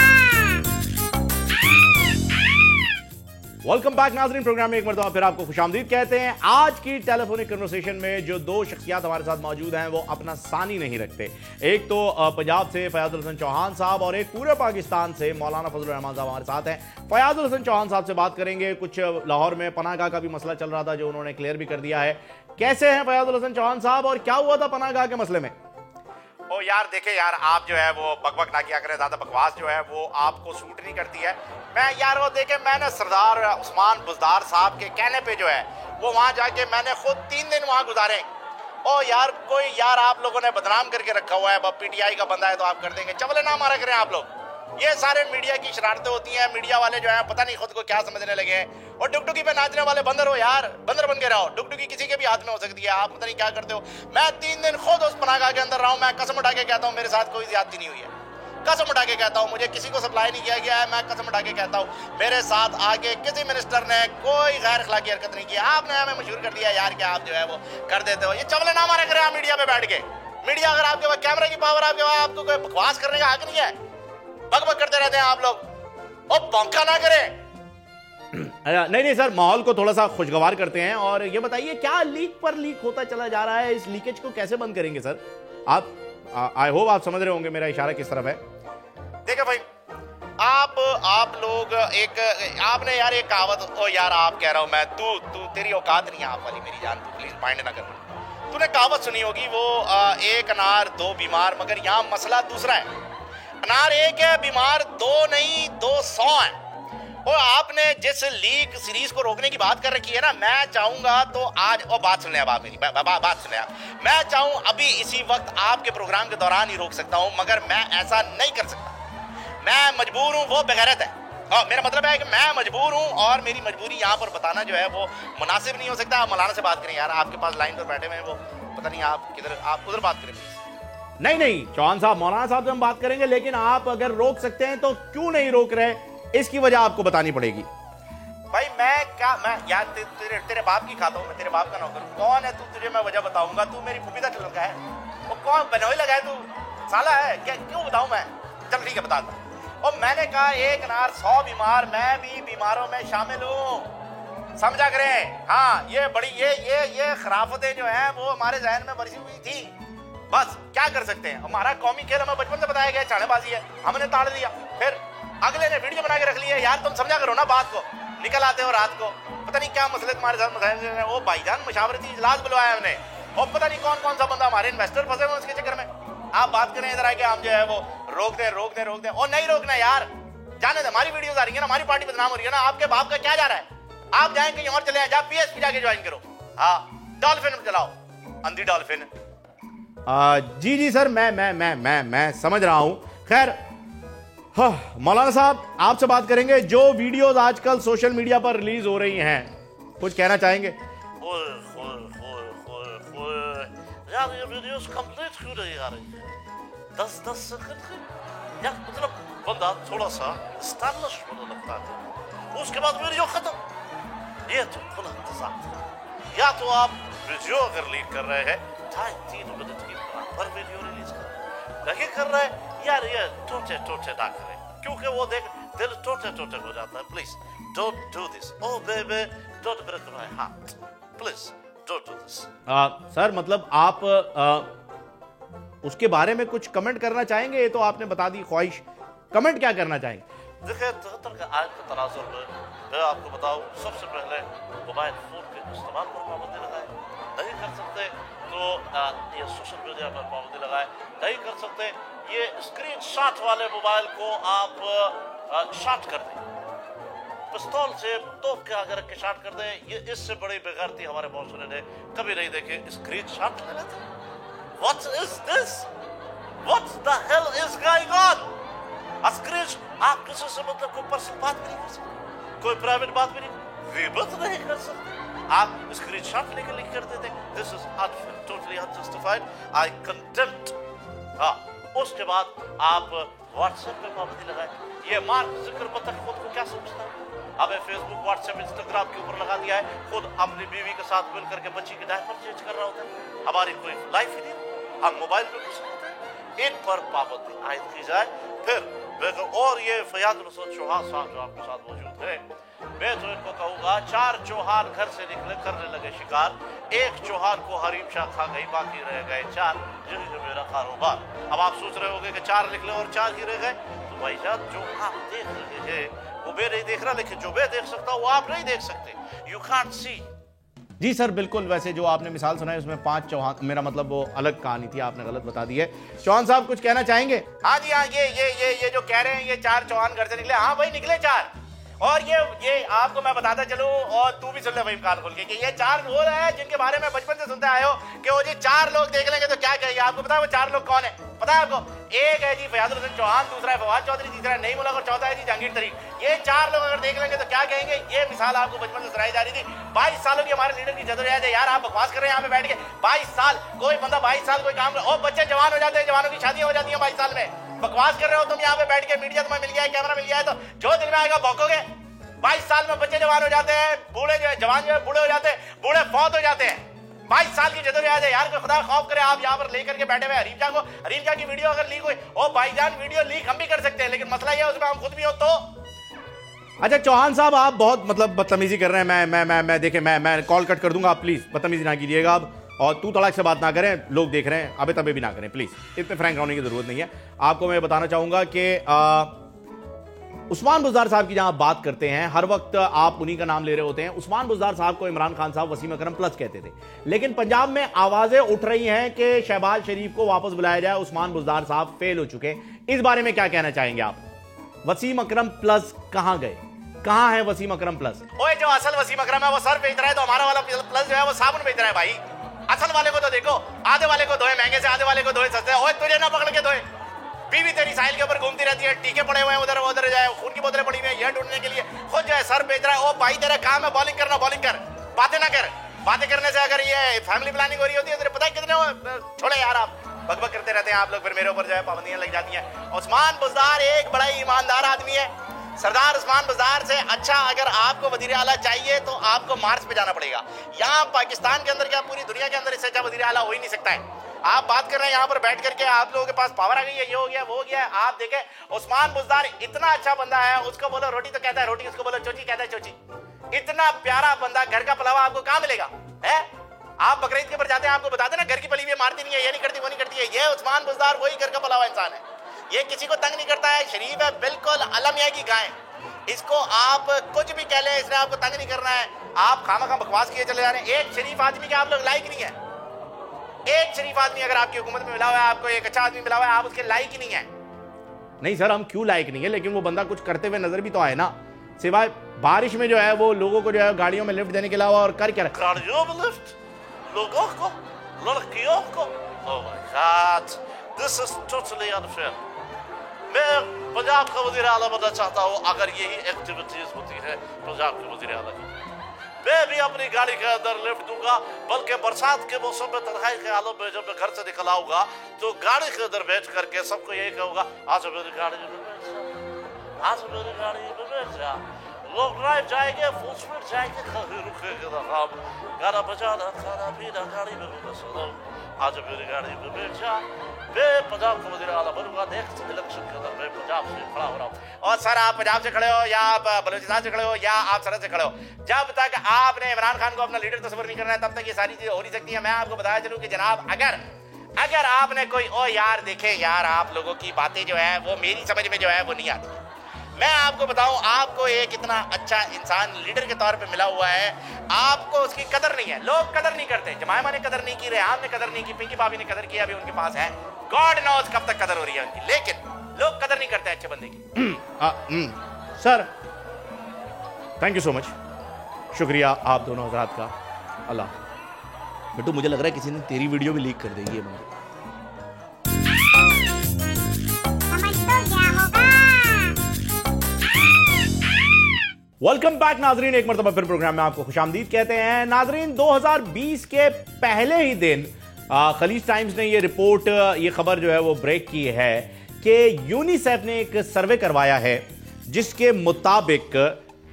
वेलकम बैक नाज़रीन, प्रोग्राम में एक मरतबा फिर आपको खुशामदीद कहते हैं। आज की टेलीफोनिक कन्वर्सेशन में जो दो शख्सियात हमारे साथ मौजूद हैं वो अपना सानी नहीं रखते। एक तो पंजाब से फयाजुल हसन चौहान साहब और एक पूरे पाकिस्तान से मौलाना फजलुर रहमान साहब हमारे साथ हैं। फयाजुल हसन चौहान साहब से बात करेंगे। कुछ लाहौर में पनाहगाह का भी मसला चल रहा था जो उन्होंने क्लियर भी कर दिया है। कैसे हैं फयाजुल हसन चौहान साहब और क्या हुआ था पनाहगाह के मसले में? ओ यार देखे यार, आप जो है वो बकबक ना किया करें, ज्यादा बकवास जो है वो आपको सूट नहीं करती है। मैं यार वो देखे, मैंने सरदार उस्मान बुजदार साहब के कहने पे जो है वो वहां जाके मैंने खुद 3 दिन वहां गुजारे। ओ यार कोई यार आप लोगों ने बदनाम करके रखा हुआ है, पीटीआई का बंदा है तो आप कर देंगे, चवले ना मारा करें आप लोग। ये सारे मीडिया की शरारतें होती हैं। मीडिया वाले जो है पता नहीं खुद को क्या समझने लगे हैं। और डुगडुगी पे नाचने वाले बंदर हो यार, बंदर बन के रहो। डुगडुगी किसी के भी हाथ में हो सकती है, आप पता नहीं क्या करते हो। मैं 3 दिन खुद उस पनाहगाह के अंदर रहा हूं। मैं कसम उठा के कहता हूं मेरे साथ कोई ज्यादती नहीं हुई है। कसम उठा के कहता हूं, मुझे किसी को सप्लाई नहीं किया गया है। मैं कसम उठा के कहता हूं मेरे साथ आके किसी मिनिस्टर ने कोई गैर अखलाकी हरकत नहीं की। आपने हमें मशहूर कर दिया यार कि आप जो है वो कर देते हो। ये चवले ना मारा करें आप मीडिया पे बैठ के। मीडिया अगर आपके पास कैमरे की पावर आपके पास, आपको कोई बकवास करने का हक नहीं है। बकबक करते रहते हैं आप लोग, और पंखा ना करें। नहीं सर, माहौल को थोड़ा सा खुशगवार करते हैं। और ये बताइए क्या लीक पर लीक होता चला जा रहा है, इस लीकेज को कैसे बंद करेंगे सर आप? आई होप आप समझ रहे होंगे मेरा इशारा किस तरफ है। देखिए भाई, आप लोग एक आपने यार एक कहावत, ओ यार आप कह रहा हूं मैं, तू तेरी औकात नहीं है आप वाली मेरी जान, तू प्लीज माइंड ना कर। तूने कहावत सुनी होगी वो, एक अनार 2 बीमार, मगर यहाँ मसला दूसरा है। अनार एक है, बीमार 2 नहीं 200 है। और आपने जिस लीग सीरीज को रोकने की बात कर रखी है ना, मैं चाहूंगा तो आज, और बात सुन ले अब आप मेरी बात सुन ले आप। मैं चाहूं अभी इसी वक्त आपके प्रोग्राम के दौरान ही रोक सकता हूं, मगर मैं ऐसा नहीं कर सकता। मैं मजबूर हूं, वो बेगैरत है। और मेरा मतलब है कि मैं मजबूर हूं और मेरी मजबूरी यहाँ पर बताना जो है वो मुनासिब नहीं हो सकता। आप मौलाना से बात करें यार, आपके पास लाइन पर बैठे हुए हैं वो, पता नहीं आप किधर, आप उधर बात करें प्लीज। नहीं चौहान साहब, मौलाना साहब से हम बात करेंगे, लेकिन आप अगर रोक सकते हैं तो क्यों नहीं रोक रहे, इसकी वजह आपको बतानी पड़ेगी। भाई मैं क्या, मैं यार तेरे बाप की खाता हूँ, मैं तेरे बाप का नौकर हूँ। कौन है तू? तुझे मैं वजह बताऊंगा। तू मेरी फूफी का लड़का है, वो कौन बनोई लगा है तू? साला है क्या? क्यों बताऊं मैं? चल ठीक है बता दो। और मैंने कहा एक नार 100 बीमार, मैं भी बीमारों में शामिल हूँ, समझा करें। हाँ ये बड़ी ये खराफतें जो हैं वो हमारे जहन में बरसी हुई थी, बस क्या कर सकते हैं। हमारा कौमी खेल हमें बचपन से बताया गया, चाड़ेबाजी है, हमने ताड़ दिया, फिर अगले ने वीडियो बना के रख लिया। यार तुम समझा करो ना बात को, निकल आते हो रात को, पता नहीं क्या मसले तुम्हारे साथ मसाइल। वो भाईजान मशावरती इजलास बुलवाया हमने, और पता नहीं कौन कौन सा बंदा, हमारे इन्वेस्टर फंसे हुए उसके चक्कर में। आप बात करें इधर आके, हम जो है वो रोक दें। और नहीं रोकना यार, जाने दे, हमारी वीडियोस आ रही है ना, हमारी पार्टी बदनाम हो रही है ना। आपके बाप का क्या जा रहा है? आप जाएं कहीं और चले जाए, पीएसपी जाके ज्वाइन करो। हाँ डॉल्फिन चलाओ, अंधी डॉल्फिन। जी सर, मैं समझ रहा हूं। खैर हाँ, मौलाना साहब आपसे बात करेंगे। जो वीडियोस आजकल सोशल मीडिया पर रिलीज हो रही हैं, कुछ कहना चाहेंगे? यार ये वीडियोस कंप्लीट क्यों नहीं आ रही है? 10 सेकंड की, यार मतलब बंदा थोड़ा सा स्टाइलिश होने लगता है, उसके बाद वीडियो खत्म। ये तो खुला इंतजाम है। या तो आप वीडियो अगर लीक कर रहे हैं 2.5-3 मिनट की बराबर वीडियो रिलीज कर, नहीं कर रहे यार, ये टोटे ना करें, क्योंकि वो देख दिल टोटे हो जाता है। Please don't do this. Oh baby don't break my heart, please don't do this. Sir मतलब आप उसके बारे में कुछ कमेंट करना चाहेंगे? ये तो आपने बता दी ख्वाहिश, कमेंट क्या करना चाहेंगे? देखिए 73 के आयत के तनाजुर में मैं आपको बताऊं, सबसे पहले मोबाइल फोन के इस्तेमाल पर पाबंदी लगाए, नहीं कर सकते तो ये सोशल मीडिया पर पाबंदी लगाए, नहीं कर सकते ये स्क्रीन शॉट वाले मोबाइल को आप शॉट कर दें, पिस्तौल से तोप के आगे रख के शॉट कर दें। ये इससे बड़ी बेगैरती हमारे मौसम ने कभी नहीं देखी। स्क्रीन शॉट ले लेते, what is this? What the hell is going on? Screen, आप किसी से मतलब कोई पर्सनल बात भी नहीं कर सकते, कोई प्राइवेट बात भी नहीं, गिबत नहीं कर सकते, आप स्क्रीनशॉट लेके लिख कर देते। This is unfair, totally unjustified, I condemned. हाँ, उसके बाद आप व्हाट्सएप पे पाबंदी लगाए। ये मार्क जुकरबर्ग खुद को क्या समझता है? हमें फेसबुक, व्हाट्सएप, इंस्टाग्राम के ऊपर लगा दिया है, खुद अपनी बीवी के साथ मिल करके बच्ची के डायपर चेंज कर रहा होता है। हमारी कोई लाइफ ही नहीं, हम मोबाइल पे घुस होते हैं। इन पर पाबंदी आयद की जाए। फिर और ये फयाद रसूल चौहान साहब जो आपके साथ मौजूद है, मैं तो इनको कहूंगा 4 चौहान घर से निकले करने लगे शिकार, 1 चौहान को हरीम शाह खा गई, बाकी रह गए 4, यही है मेरा कारोबार। अब आप सोच रहे होंगे कि 4 निकले और 4 ही रह गए, तो भाई साहब जो आप देख रहे हैं वो मैं नहीं देख रहा, लेकिन जो मैं देख सकता हूँ वो आप नहीं देख सकते। You can't see. जी सर बिल्कुल, वैसे जो आपने मिसाल सुनाई उसमें 5 चौहान, मेरा मतलब वो अलग कहानी थी, आपने गलत बता दी है। चौहान साहब कुछ कहना चाहेंगे? हाँ जी हाँ, ये जो कह रहे हैं ये 4 चौहान घर से निकले, हाँ भाई निकले 4। और ये आपको मैं बताता चलूं, और तू भी सुन ले भाई कान खोल के, कि ये 4 वो है जिनके बारे में बचपन से सुनते आए हो कि वो जी 4 लोग देख लेंगे तो क्या कहेंगे। आपको पता है वो 4 लोग कौन है? पता है आपको? एक है जी फयाद हुसैन चौहान, दूसरा है फवाद चौधरी, तीसरा है नईम मुल्क और चौथा है जी जहांगीर तरीक। ये 4 लोग अगर देख लेंगे तो क्या कहेंगे। ये मिसाल आपको बचपन से सुनाई जा रही थी। 22 सालों की हमारे लीडर की जदोजहद है यार, आप बकवास कर रहे हैं यहाँ पे बैठ के। 22 साल कोई बंदा 22 साल कोई काम और बच्चे जवान हो जाते हैं, जवानों की शादियां हो जाती है 22 साल में। बकवास कर रहे हो तुम यहाँ पे बैठ के, मीडिया तुम्हें मिल गया है, कैमरा मिल गया है, तो जो दिल में आएगा भौंकोगे। 22 साल में बच्चे जवान हो जाते हैं, बूढ़े जो जवान जो है बूढ़े हो जाते हैं, बूढ़े फौत हो जाते हैं। 22 साल की जदोजहद है यार, कोई खुदा खौफ करे। आप यहाँ पर लेकर के बैठे हुए हरीमजा को, हरीमजा की वीडियो अगर लीक हुई, ओ भाईजान वीडियो लीक हम भी कर सकते हैं, लेकिन मसला ये है उसमें हम खुद भी हो तो। अच्छा चौहान साहब आप बहुत मतलब बदतमीजी कर रहे हैं। मैं देखे मैं कॉल कट कर दूंगा, आप प्लीज बदतमीजी ना कीजिएगा अब, और तू तड़ाक से बात ना करें, लोग देख रहे हैं, अबे तबे भी ना करें प्लीज, इतने फ्रैंक होने की जरूरत नहीं है। आपको मैं बताना चाहूंगा कि उस्मान बुज़दार साहब की जहां बात करते हैं, हर वक्त आप उन्हीं का नाम ले रहे होते हैं। उस्मान बुज़दार साहब को इमरान खान साहब वसीम अकरम प्लस कहते थे, लेकिन पंजाब में आवाजें उठ रही हैं कि शहबाज शरीफ को वापस बुलाया जाए, उस्मान बुज़दार साहब फेल हो चुके। इस बारे में क्या कहना चाहेंगे आप? वसीम अकरम प्लस कहां गए? कहां है वसीम अकरम प्लस? ओए जो असल वसीम अकरम है वो सर बेच रहा है, तो हमारा वाला प्लस जो है वो साबुन बेच रहा है भाई। असल वाले को तो देखो, आधे वाले को धोए महंगे से, आधे वाले को धोए सस्ते। ओए तुझे ना पकड़ के धोए, बीवी तेरी साहिल के ऊपर घूमती रहती है, टीके पड़े हुए हैं उधर जाए, खून की बोतलें पड़ी हुई हैं यह ढूंढने के लिए, खुद जो है सर बेच रहा है। ओ भाई तेरा काम है बॉलिंग करना, बॉलिंग कर, बातें ना कर। बातें करने से अगर ये फैमिली प्लानिंग हो रही होती है तो पता है कितने छोड़े यार, आप बकबक करते रहते हैं आप लोग, फिर मेरे ऊपर जो है पाबंदियां लग जाती हैं। उस्मान बुज़दार एक बड़ा ईमानदार आदमी है, सरदार उस्मान बुज़दार से अच्छा अगर आपको वज़ीर आला चाहिए तो आपको मार्च पे जाना पड़ेगा। यहाँ पाकिस्तान के अंदर क्या पूरी दुनिया के अंदर इससे अच्छा वज़ीर आला हो ही नहीं सकता है। आप बात कर रहे हैं यहाँ पर बैठ करके आप लोगों के पास पावर आ गई है, ये हो गया वो हो गया। आप देखें उस्मान बुज़दार इतना अच्छा बंदा है, उसको बोलो रोटी तो कहता है रोटी, उसको बोलो चोची कहता है चोची। इतना प्यारा बंदा, घर का पलावा आपको कहाँ मिलेगा है? आप बकरीद के ऊपर जाते हैं, आपको बताते ना घर की पली हुई मारती नहीं है, ये नहीं करती वो नहीं करती है। ये उस्मान बुज़दार वही घर का पलावा इंसान है, ये किसी को तंग नहीं करता है, शरीफ है बिल्कुल, अलमिया की गाय। इसको आप कुछ भी कह लें, इसने आपको तंग नहीं करना है। आप खामा बकवास किए चले जा रहे हैं। एक शरीफ आदमी के आप लोग लायक नहीं है। एक शरीफ आदमी अगर आपकी हुकूमत में मिला हुआ है, आपको एक अच्छा आदमी मिला हुआ है, आप उसके लायक ही नहीं है। नहीं सर, हम क्यों लायक नहीं है, लेकिन वो बंदा कुछ करते हुए नजर भी तो आए ना, सिवाय बारिश में जो है वो लोगों को जो है गाड़ियों में लिफ्ट देने के अलावा और कर क्या रहा? गाड़ियों में लिफ्ट, लोगों को, लड़कियों को। Oh my God, this is totally unfair. मैं पंजाब का वज़ीर आला बनना चाहता हूँ अगर यही एक्टिविटीज होती है पंजाब के वज़ीर आला की। मैं भी अपनी गाड़ी के अंदर लिफ्ट दूंगा, बल्कि बरसात के मौसम में तन्हाई के आलम में जब मैं घर से निकल आऊंगा तो गाड़ी के अंदर बैठ करके सबको यही कहूंगा, आज मेरी गाड़ी में बैठ जा, आज मेरी गाड़ी में बैठ जा। लोग ड्राइव जाएंगे, फुल स्पीड जाएंगे, कहीं रुकेंगे ना, हम गाना बजाना खाना पीना गाड़ी में भी सुनो, आज मेरी गाड़ी में बैठ जा। मैं पंजाब का वज़ीर आला बनूंगा, नेक्स्ट इलेक्शन के अंदर मैं पंजाब से खड़ा हो रहा हूँ। और सर आप पंजाब से खड़े हो या आप बलूचिस्तान से खड़े हो या आप सरहद से खड़े हो, जब तक आपने इमरान खान को अपना लीडर तस्वीर नहीं करना है तब तक ये सारी चीजें हो नहीं सकती है। मैं आपको बताया चलूं कि जनाब अगर आपने कोई ओ यार देखे यार, आप लोगों की बातें जो है वो मेरी समझ में जो है वो नहीं आती। मैं आपको बताऊं, आपको एक इतना अच्छा इंसान लीडर के तौर पे मिला हुआ है, आपको उसकी कदर नहीं है। लोग कदर नहीं करते, जमायमा ने कदर नहीं की, रेहान ने कदर नहीं की, पिंकी भाभी ने कदर की, अभी उनके पास है, गॉड नोज कब तक कदर हो रही है उनकी, लेकिन लोग कदर नहीं करते अच्छे बंदे की। Sir thank you so much, शुक्रिया आप दोनों हजरात का। अल्लाह बेटू, मुझे लग रहा है किसी ने तेरी वीडियो भी लीक कर देगी ये बंदे। समझ तो क्या होगा। वेलकम बैक नाजरीन, एक मरतबा फिर प्रोग्राम में आपको खुशामदीद कहते हैं। नाजरीन 2020 के पहले ही दिन खलीज टाइम्स ने ये रिपोर्ट, ये खबर जो है वो ब्रेक की है कि यूनिसेफ ने एक सर्वे करवाया है जिसके मुताबिक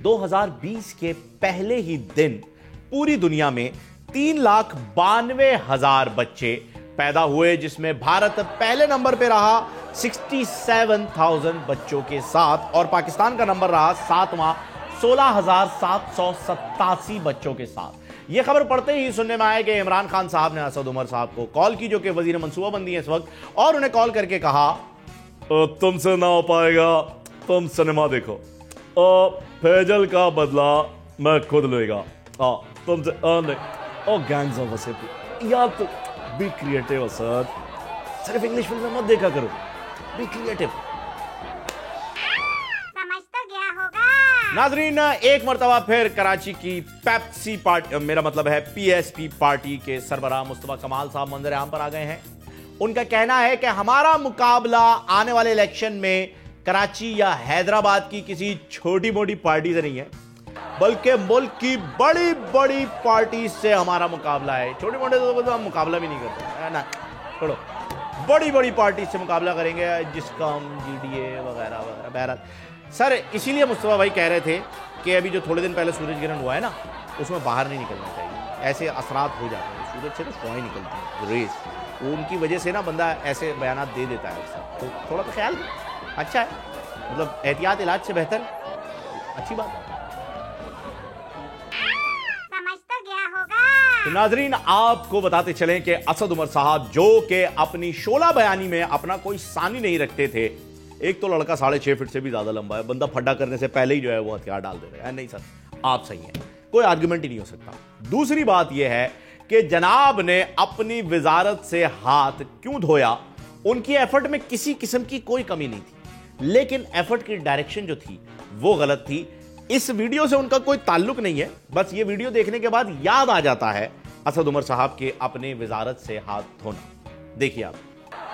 2020 के पहले ही दिन पूरी दुनिया में 3,92,000 बच्चे पैदा हुए, जिसमें भारत पहले नंबर पे रहा 67,000 बच्चों के साथ, और पाकिस्तान का नंबर रहा 7वां 16,787 बच्चों के साथ। यह खबर पढ़ते ही सुनने में आया कि इमरान खान साहब ने असद उमर साहब को कॉल की, जो कि वजीर मनसूबाबंदी है इस वक्त, और उन्हें कॉल करके कहा तुमसे ना हो पाएगा, तुम सिनेमा देखो, फैजल का बदला मैं खुद लेगा, तुमसे नहीं। गैंग्स ऑफ वासेपुर, या तो बी क्रिएटिव असद, सिर्फ इंग्लिश फिल्म मत देखा करो, बी क्रिएटिव। समझ तो गया होगा। नाजरीन एक मरतबा फिर कराची की पेप्सी पार्टी, मेरा मतलब है पीएसपी पार्टी के सरबराह मुस्तफा कमाल साहब मंजर आम पर आ गए हैं। उनका कहना है कि हमारा मुकाबला आने वाले इलेक्शन में कराची या हैदराबाद की किसी छोटी मोटी पार्टी से नहीं है, बल्कि मुल्क की बड़ी बड़ी पार्टी से हमारा मुकाबला है। छोटे मोटे तो हम मुकाबला भी नहीं करते है ना, छोड़ो, बड़ी बड़ी पार्टी से मुकाबला करेंगे, जिसका हम जीडीए वगैरह वगैरह। बहरहाल सर, इसीलिए मुस्तफा भाई कह रहे थे कि अभी जो थोड़े दिन पहले सूरज ग्रहण हुआ है ना, उसमें बाहर नहीं निकलना चाहिए, ऐसे असरात हो जाते हैं, सूरज से तो शुआएं निकलती हैं, रेस, उनकी वजह से ना बंदा ऐसे बयानात दे देता है अक्सर, तो थोड़ा तो ख्याल अच्छा है, मतलब एहतियात इलाज से बेहतर, अच्छी बात है। समझ तो गया होगा। तो नाजरीन आपको बताते चलें कि असद उमर साहब, जो कि अपनी शोला बयानी में अपना कोई सानी नहीं रखते थे, एक तो लड़का 6.5 फीट से भी ज्यादा लंबा है, बंदा फड्डा करने से पहले ही जो है वो हथियार डाल दे रहे हैं। नहीं सर, आप सही हैं, कोई आर्गुमेंट ही नहीं हो सकता। दूसरी बात यह है कि जनाब ने अपनी वजारत से हाथ क्यों धोया, उनकी एफर्ट में किसी किस्म की कोई कमी नहीं थी, लेकिन एफर्ट की डायरेक्शन जो थी वो गलत थी। इस वीडियो से उनका कोई ताल्लुक नहीं है, बस ये वीडियो देखने के बाद याद आ जाता है असद उमर साहब के अपने वजारत से हाथ धोना। देखिए आप,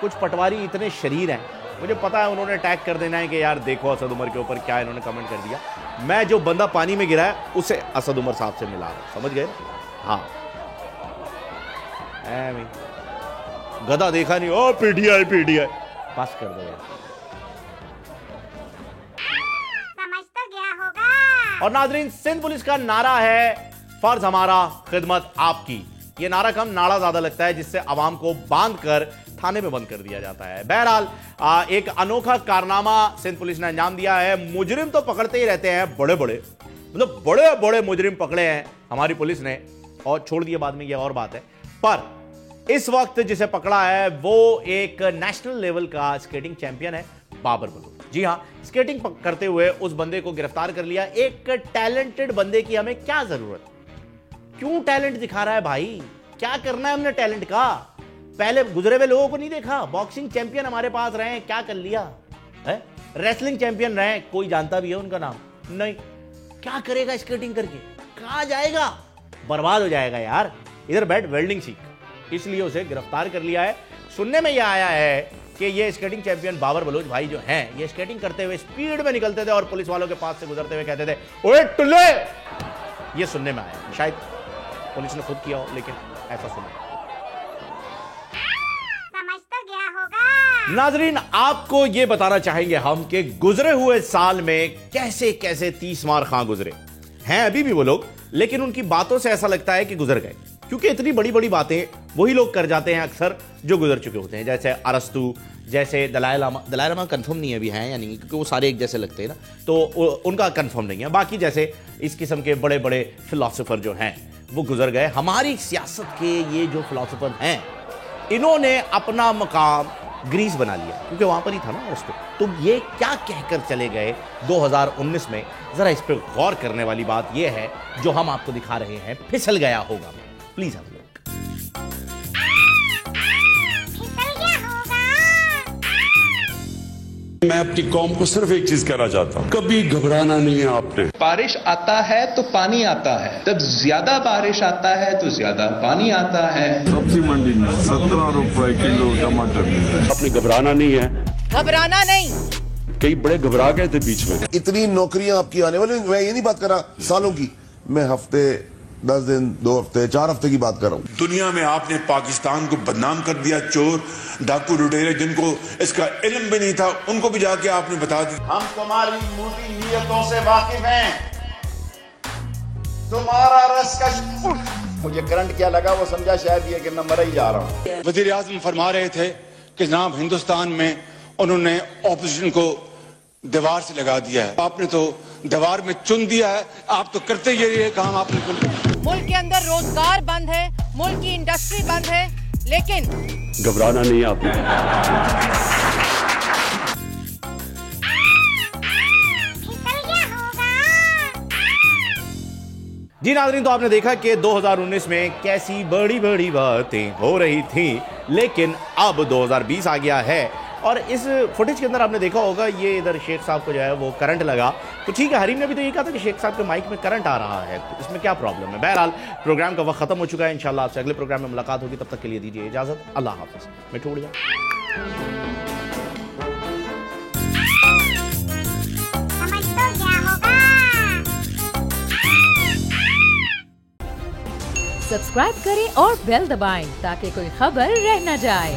कुछ पटवारी इतने शरीर हैं, मुझे पता है उन्होंने टैग कर देना है कि यार देखो असद उमर के ऊपर क्या इन्होंने कमेंट कर दिया। मैं जो बंदा पानी में गिरा है उसे असद उमर साहब से मिला रहा, समझ गए? हाँ, गधा देखा नहीं, ओ पीटीआई, बस कर दो यार। समझ और नाजरीन, सिंध पुलिस का नारा है फर्ज हमारा, खिदमत आपकी। ये नारा कम नाड़ा ज्यादा लगता है, जिससे आवाम को बांध कर थाने में बंद कर दिया जाता है। बहरहाल एक अनोखा कारनामा सिंध पुलिस ने अंजाम दिया है। मुजरिम तो पकड़ते ही रहते हैं, बड़े बड़े, मतलब बड़े बड़े मुजरिम पकड़े हैं हमारी पुलिस ने, और छोड़ दिए बाद में, ये और बात है। पर इस वक्त जिसे पकड़ा है वो एक नेशनल लेवल का स्केटिंग चैंपियन है, बाबर बलूच। जी हां, स्केटिंग करते हुए उस बंदे को गिरफ्तार कर लिया। एक टैलेंटेड बंदे की हमें क्या जरूरत, क्यों टैलेंट दिखा रहा है भाई, क्या करना है हमने टैलेंट का? पहले गुजरे हुए लोगों को नहीं देखा? बॉक्सिंग चैंपियन हमारे पास रहे, क्या कर लिया है? रेसलिंग चैंपियन रहे, कोई जानता भी है उनका नाम? नहीं। क्या करेगा स्केटिंग करके, कहां जाएगा? बर्बाद हो जाएगा यार। इधर बैठ वेल्डिंग सीख। इसलिए उसे गिरफ्तार कर लिया है। सुनने में यह आया है कि ये स्केटिंग चैंपियन बाबर बलूच भाई जो हैं, ये स्केटिंग करते हुए स्पीड में निकलते थे और पुलिस वालों के पास से गुजरते हुए कहते थे, ओए टुल्ले। ये सुनने में आया, शायद पुलिस ने खुद किया हो, लेकिन ऐसा सुना। समझ तो गया होगा। नाजरीन, आपको यह बताना चाहेंगे हम कि गुजरे हुए साल में कैसे कैसे 30 मार खां गुजरे हैं अभी भी वो लोग, लेकिन उनकी बातों से ऐसा लगता है कि गुजर गए, क्योंकि इतनी बड़ी बड़ी बातें वही लोग कर जाते हैं अक्सर जो गुजर चुके होते हैं। जैसे अरस्तु, जैसे दलाई लामा कंफर्म नहीं है अभी हैं या नहीं, क्योंकि वो सारे एक जैसे लगते हैं ना, तो उनका कंफर्म नहीं है। बाकी जैसे इस किस्म के बड़े बड़े फिलोसोफर जो हैं वो गुजर गए। हमारी सियासत के ये जो फिलोसोफर हैं, इन्होंने अपना मकाम ग्रीस बना लिया, क्योंकि वहां पर ही था ना अरस्तु। तो ये क्या कहकर चले गए 2019 में, जरा इस पर गौर करने वाली बात यह है जो हम आपको दिखा रहे हैं। फिसल गया होगा। प्लीज हम लोग मैं अपनी कौम को सिर्फ एक चीज कहना चाहता हूं, कभी घबराना नहीं है आपने। बारिश आता है तो पानी आता है, जब ज्यादा बारिश आता है तो ज्यादा पानी आता है। सब्जी मंडी में 17 रुपए किलो टमाटर मिल रहे हैं। आपने घबराना नहीं है, घबराना नहीं। कई बड़े घबरा गए थे बीच में। इतनी नौकरियां आपकी आने वाली, मैं ये नहीं बात कर रहा सालों की, मैं हफ्ते 10 दिन 2 हफ्ते 4 हफ्ते की बात कर रहा हूं। दुनिया में आपने पाकिस्तान को बदनाम कर दिया। चोर, डाकू, लुटेरे, जिनको इसका इल्म भी नहीं था, उनको भी जाके आपने बता दी। हम तुम्हारी मोटी नीयतों से वाकिफ हैं। तुम्हारा रस मुझे करंट क्या लगा वो समझा शायद ये कि मैं मर ही जा रहा हूं। वजीर आजम फरमा रहे थे कि जनाब हिंदुस्तान में उन्होंने ऑपोजिशन को दीवार से लगा दिया है। आपने तो दीवार में चुन दिया है। आप तो करते ही ये काम आपने। मुल्क के अंदर रोजगार बंद है, मुल्क की इंडस्ट्री बंद है, लेकिन घबराना नहीं है आपने। जी नाज़रीन, तो आपने देखा कि 2019 में कैसी बड़ी बड़ी बातें हो रही थी, लेकिन अब 2020 आ गया है और इस फुटेज के अंदर आपने देखा होगा ये इधर शेख साहब को जो है वो करंट लगा। तो ठीक है, हरीम ने भी तो ये कहा था कि शेख साहब के माइक में करंट आ रहा है, तो इसमें क्या प्रॉब्लम है। बहरहाल प्रोग्राम का वक्त खत्म हो चुका है। इंशाल्लाह आपसे अगले प्रोग्राम में मुलाकात होगी, तब तक के लिए दीजिए इजाजत। अल्लाह हाफिज। मैं छोड़ जाऊँ। समझ तो गया होगा। सब्सक्राइब करें और बेल दबाएं ताकि कोई खबर रह न जाए।